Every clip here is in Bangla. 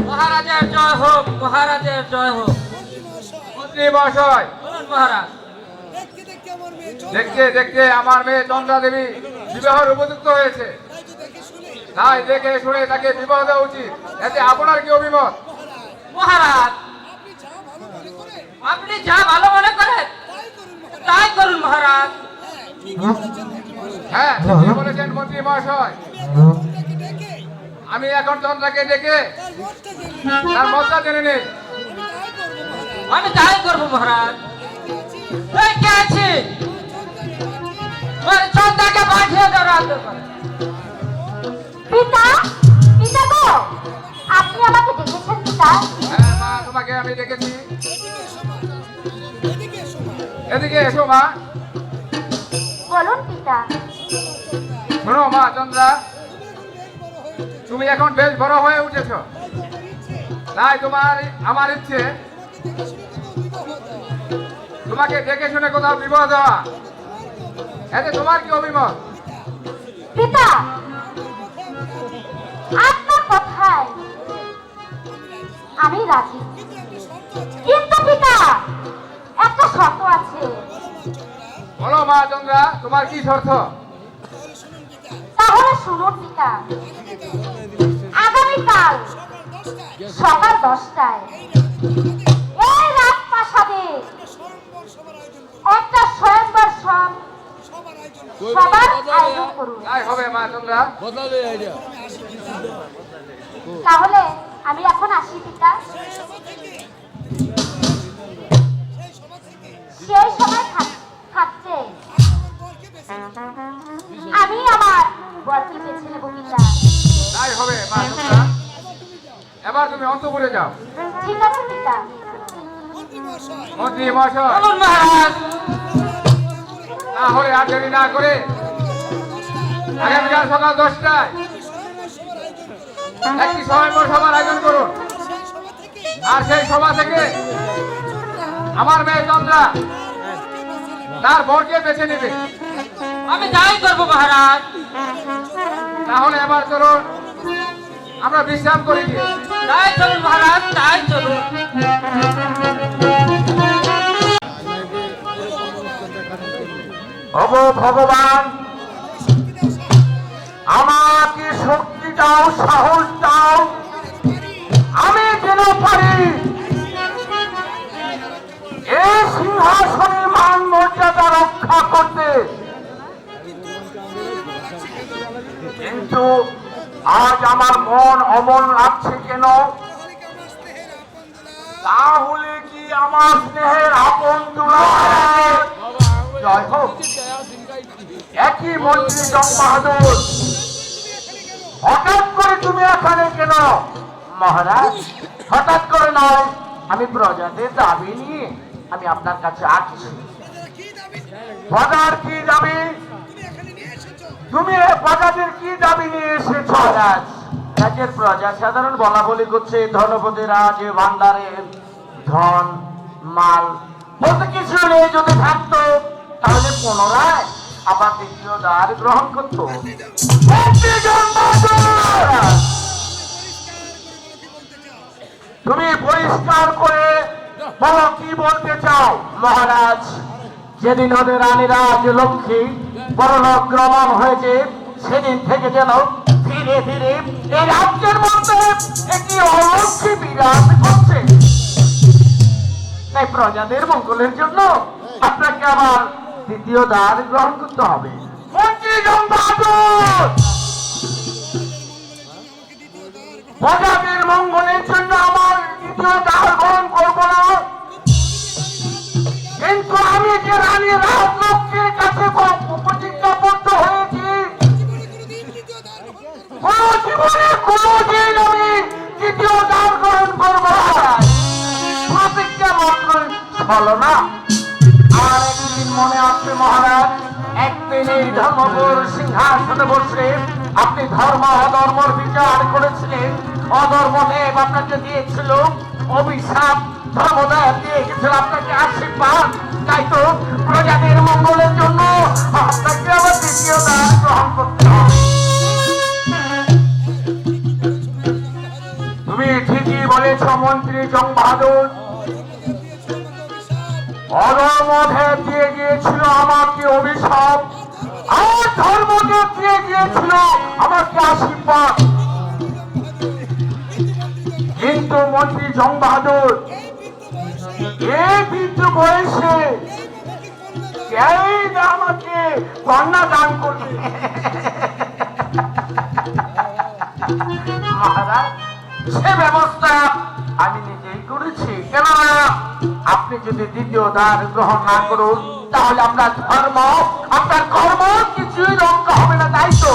মহারাজের জয় হোক, মহারাজের জয় হোক। মন্ত্রী মহাশয়, বলুন মহারাজ। দেখতে দেখতে আমার মেয়ে চন্দ্রা দেবী বিবাহের উপযুক্ত হয়েছে, তাই দেখে শুনে তাকে বিবাহ দেওয়া উচিত। এতে আপনার কি অভিমত? মহারাজ, আপনি যা ভালো মনে করেন তাই করুন মহারাজ। হ্যাঁ, ঠিকই বলেছেন মন্ত্রী মহাশয়। আমি এখন চন্দ্রাকে ডেকে তার মতটা জেনে নেই। আমি তাই করবো মহারাজ। এই কে আছে? ওই চন্দ্রাকে পাঠিয়ে দাও রাজ্য করে। পিতা, পিতা গো, আপনি আমাকে ডেকেছেন পিতা? হ্যাঁ মা, তোমাকে আমি ডেকেছি। এদিকে এসো মা। বলুন পিতা। শোনো মা চন্দ্রা, তুমি এখন বেশ বড় হয়ে উঠেছ, তাই আমার ইচ্ছে তোমাকে দেখে শুনে কোথাও বিবাহ দেওয়া। এতে তোমার কি অভিমত? পিতা, আপনার কথায় আমি রাজি, কিন্তু পিতা একটা শর্ত আছে। বলো মা চন্দ্রা, তোমার কি শর্ত? তাহলে শুনুন পিতা, আগামীকাল সকাল 10টায় এই রাজপ্রাসাদে একটা স্বয়ংবর সবার আয়োজন করুন। তাই হবে মা চন্দ্রা। তাহলে আমি এখন আসি পিতা। সেই সময় থাকতে আমি আমার বরকে বেছে নেব পিতা। তাই হবে মা চন্দ্রা। এবার তুমি অন্তঃপুরে যাও। ঠিক আছে পিতা। মন্ত্রী মহাশয়, বলুন মহারাজ। তাহলে আর দেরি না করে আগামীকাল সকাল 10টায় একটি স্বয়ংবর সভার আয়োজন করুন। আর সেই সভা থেকে আমার মেয়ে চন্দ্রা তার বরকে বেছে নেবে। আমি তাই করবো মহারাজ। তাহলে এবার চলুন আমরা বিশ্রাম করি গিয়ে। তাই চলুন মহারাজ, তাই চলুন। ওগো ভগবান, আমাকে শক্তি দাও, সাহস দাও, আমি যেন পারি এই সিংহাসনের মান মর্যাদা রক্ষা করতে। কিন্তু আজ আমার মন অমন লাগছে কেন? তাহলে কি আমার স্নেহের আপন দুলাল? জয় হোক। একই মন্ত্রী জং বাহাদুর, হঠাৎ করে তুমি এখানে কেন? মহারাজ, হঠাৎ করে নয়, আমি প্রজাদের দাবি নিয়ে আমি আপনার কাছে আসছি। প্রজার কি দাবি? তুমি প্রজাদের কি দাবি নিয়ে এসেছ? মহারাজ, রাজ্যের প্রজা সাধারণ বলা বলি করছে ধনপতি রাজ ভান্ডারে ধন মাল বলতে কিছু নেই। যদি থাকতো তাহলে পুনরায় আবার দ্বিতীয় দ্বার গ্রহণ করতো। তুমি পরিষ্কার করে বলো কি বলতে চাও? মহারাজ, যেদিন ওদের রানী রাজলক্ষ্মী পরলোক গমন হয়েছে সেদিন থেকে যেন ধীরে ধীরে এই রাজ্যের মধ্যে একটি অলক্ষ্মী বিরাজ করছে। তাই প্রজাদের মঙ্গলের জন্য আপনাকে আবার দ্বিতীয় দ্বার গ্রহণ করতে হবে। মন্ত্রী জং বাহাদুর, প্রজাদের মঙ্গলের জন্য আমার দ্বিতীয় দ্বার গ্রহণ করবো না, কিন্তু আমি যে রানী রাজলক্ষ্মীর কাছে প্রতিজ্ঞাবদ্ধ হয়েছি কোনদিন আমি দ্বিতীয় দ্বার গ্রহণ করবো না। প্রতিজ্ঞা মাত্র হলো না। আর একদিন মনে আছে মহারাজ, একদিন এই ধর্মপুর সিংহাসনে বসে আপনি ধর্ম অধর্মর বিচার করেছিলেন। অধর্মদেব আপনাকে দিয়েছিল অভিশাপ, ধর্মদেব দিয়ে গেছিল আপনাকে আশীর্বাদ। তাই তো প্রজাদের মঙ্গলের জন্য আপনাকে আবার দ্বিতীয় দ্বার গ্রহণ করতে হবে। তুমি ঠিকই বলেছ মন্ত্রী জং বাহাদুর। অধর্মদেব দিয়ে গিয়েছিল আমাকে অভিশাপ, আর ধর্মদেব দিয়ে গিয়েছিল আমাকে আশীর্বাদ। কিন্তু মন্ত্রী জং বাহাদুর এই বৃদ্ধ বয়সে কেউই না আমাকে কন্যা দান করবে। মহারাজ, সে ব্যবস্থা আমি নিজেই করেছি। কেননা আপনি যদি দ্বিতীয় দান গ্রহণ না করুন তাহলে আপনার ধর্ম আপনার কর্ম কিছুই রক্ষা হবে না। তাই তো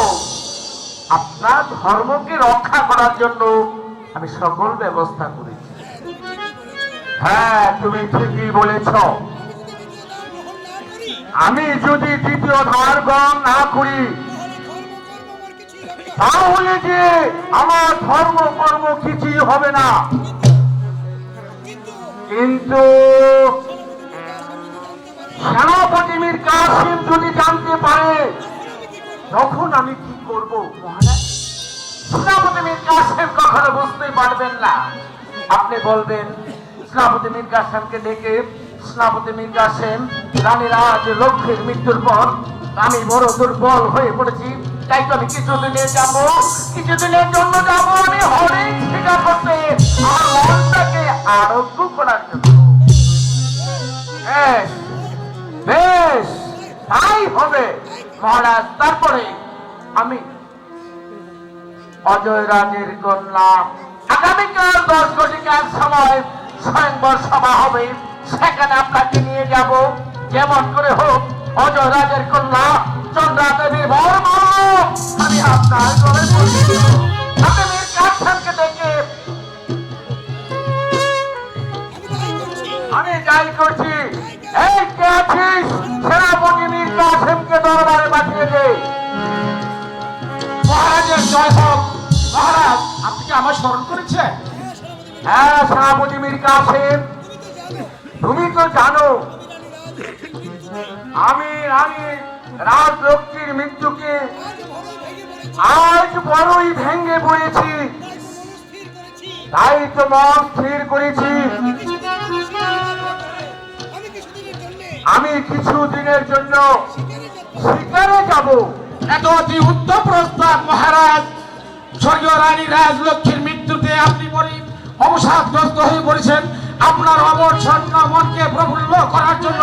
আপনার ধর্মকে রক্ষা করার জন্য আমি সকল ব্যবস্থা করেছি। হ্যাঁ, তুমি ঠিকই বলেছ। আমি যদি দ্বিতীয় ধার গ্রহণ না করি তাহলে যে আমার ধর্ম কর্ম কিছুই হবে না। কিন্তু সেনাপতি মীর কাসেম যদি জানতে পারে তখন আমি কি করব? মহারাজ, সেনাপতি মীর কাসেম কখনো বুঝতেই পারবেন না। আপনি বলবেন সেনাপতি মীর কাসেমকে ডেকে, সেনাপতি মীর কাসেম, রানী রাজ লক্ষ্মীর মৃত্যুর পর আমি বড় দুর্বল হয়ে পড়েছি, তাই তো আমি কিছুদিনের জন্য যাবো আমি হরিণ শিকার করতে, আমার মনটাকে আরোগ্য করার জন্য। বেশ, তাই হবে মহারাজ। তারপরে আমি অজয় রাজের কন্যা আগামীকাল 10 ঘটিকার সময় স্বয়ংবর সভা হবে, সেখানে আপনাকে নিয়ে যাব। যেমন করে হোক অজয় রাজের কন্যা চন্দ্রা দেবীর বর্ম আমি আপনার ঘরে আপনি মীর কাসেমকে ডেকে আমি যাই করছি। এই কে আছিস? সেনাপতি মীর কাসেমকে দরবারে পাঠিয়ে দে। মহারাজের জয় হোক। মহারাজ, আপনি কি আমার স্মরণ করেছেন? হ্যাঁ সেনাপতি মীর কাসেম, তুমি তো জানো আমি রানী রাজলক্ষ্মীর মৃত্যুকে আজ বড়ই ভেঙে পড়েছি। তাই তো মন স্থির করেছি আমি কিছুদিনের জন্য শিকারে যাব। এত অতি উত্তম প্রস্তাব মহারাজ। স্বর্গীয় রানী রাজলক্ষ্মীর মৃত্যুতে আপনি অবসাদগ্রস্ত হয়ে পড়েছেন। আপনার অবসন্ন মনকে প্রফুল্ল করার জন্য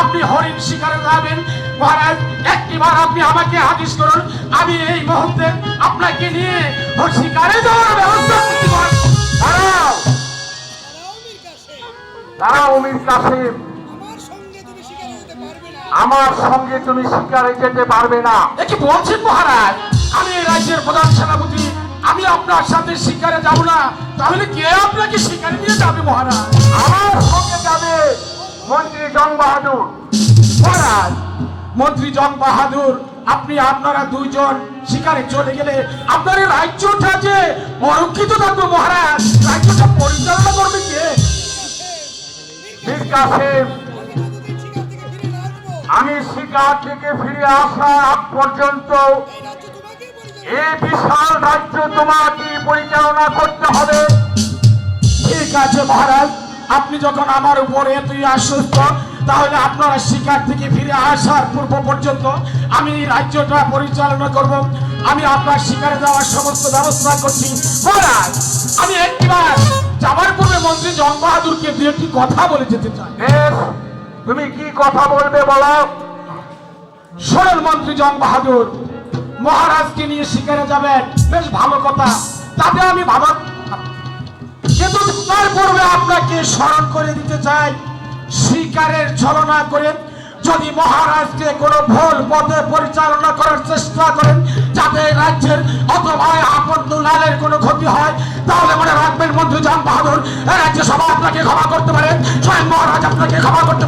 আপনি হরিণ শিকারে যাবেন। মহারাজ, একটিবার আপনি আমাকে আদেশ করুন, আমি এই মুহূর্তে আপনাকে নিয়ে শিকারে যাওয়ার ব্যবস্থা করতে পারি। দাঁড়াও মীর কাসেম, আমার সঙ্গে তুমি শিকারে যেতে পারবে না। কি বলছেন মহারাজ? আমি এই রাজ্যের প্রধান সেনাপতি, আমি আপনার সাথে শিকারে যাব না? তাহলে কে আপনাকে শিকারে নিয়ে যাবে মহারাজ? আমার সঙ্গে যাবে মন্ত্রী জং বাহাদুর। মহারাজ, মন্ত্রী জং বাহাদুর, আপনারা দুইজন শিকারে চলে গেলে আপনার এই রাজ্যটা যে অরক্ষিত থাকবে মহারাজ। রাজ্যটা পরিচালনা করবে কে? মীর কাসেম, আমি শিকার থেকে ফিরে আসা আগ পর্যন্ত এই বিশাল রাজ্য তোমাকে পরিচালনা করতে হবে। ঠিক আছে মহারাজ, আপনি যখন আমার উপরে এতই আশ্বস্ত, তাহলে আপনারা শিকার থেকে ফিরে আসার পূর্ব পর্যন্ত আমি এই রাজ্যটা পরিচালনা করব। আমি আপনার শিকারে যাওয়ার সমস্ত ব্যবস্থা করছি। মহারাজ, আমি একটিবার যাবার পূর্বে মন্ত্রী জং বাহাদুরকে দু একটি কথা বলে যেতে চাই। বেশ, তুমি কি কথা বলবে বলো। শোনেন মন্ত্রী জং বাহাদুর, মহারাজকে নিয়ে শিকারে যাবেন, বেশ ভালো কথা, তাতে আমি ভাবা, কিন্তু তার পূর্বে আপনাকে স্মরণ করে দিতে চাই, শিকারের ছলনা করে যদি মহারাজকে কোনো ভুল পথে পরিচালনা করার চেষ্টা করেন, যাতে রাজ্যের অথবা আপন দুলালের কোনো ক্ষতি হয়, তাহলে মনে রাখবেন মন্ত্রী জং বাহাদুর, রাজ্য সভা আপনাকে ক্ষমা করতে পারে, স্বয়ং মহারাজ আপনাকে ক্ষমা করতে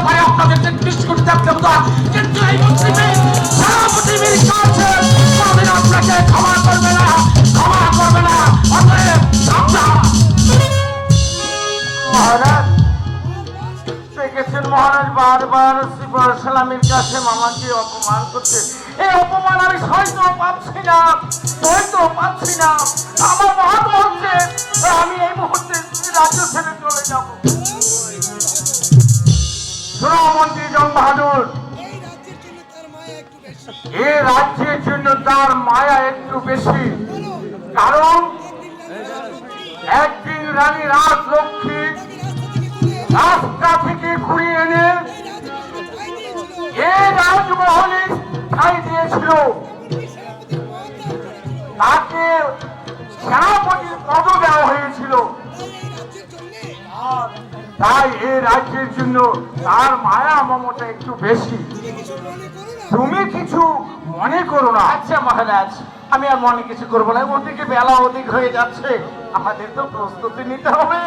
পারে আপনাদের 33 কোটি দেবতা, কিন্তু এই মন্ত্রী সেনাপতি মীর কাসেম কোনদিন আপনাকে ক্ষমা করবে না। অতএব মহারাজ দেখেছেন, মহারাজ বারবার সালামের কাছে আমাকে অপমান করছে। এই অপমান আমি সইতেও পাচ্ছি না। আমার মহান মন্ত্রে রাজ্য ছেড়ে চলে যাব। শোনো মন্ত্রী জং বাহাদুর, এই রাজ্যের জন্য তার মায়া একটু বেশি। কারণ একদিন রানী রাজলক্ষ্মী রাস্তা থেকে ঘুরিয়ে এনে এই রাজমহলে ঠাঁই দিয়েছিল। তাকে সেনাপতির পদ দেওয়া হয়েছিল। তাই এই রাজ্যের জন্য তার মায়া মমতা একটু বেশি। তুমি কিছু মনে করো না। আচ্ছা মহারাজ, আমি আর মনে কিছু করবো না। ওদিকে বেলা অধিক হয়ে যাচ্ছে, আমাদের তো প্রস্তুতি নিতে হবে।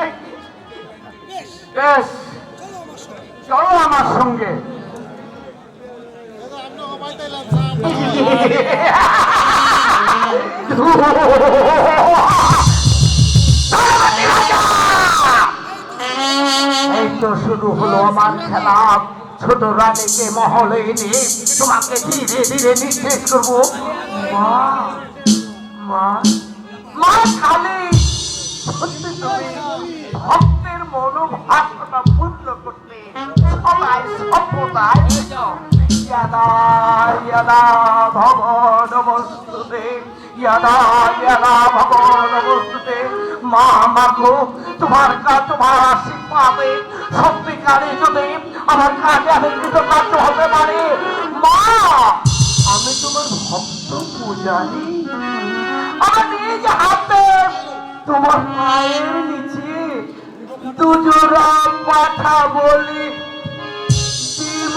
বেশ, চলো আমার সঙ্গে। এই তো শুরু হলো আমার খেলা। ছোট রানীকে মহলে এনে তোমাকে ধীরে ধীরে নির্দেশ করবো। মা মা মা খালি সত্যি তুমি ভক্তের মনোভাবনা পূর্ণ করতে সবাই সম্প্রদায় ইয়াদা ইয়াদা ভগবান নমস্তুতে, ইয়াদা ইয়াদা ভগবান নমস্তুতে। মা মাগো, তোমার আশীর্বাদে সত্যিকারে যদি আমার কাজে আমি কৃতকার্য হতে পারি। মা, আমি তোমার ভক্ত পূজারি। আমার নিজ হাতে তোমার মায়ের নিচে দুজোড়া পাঠা বলি দিব।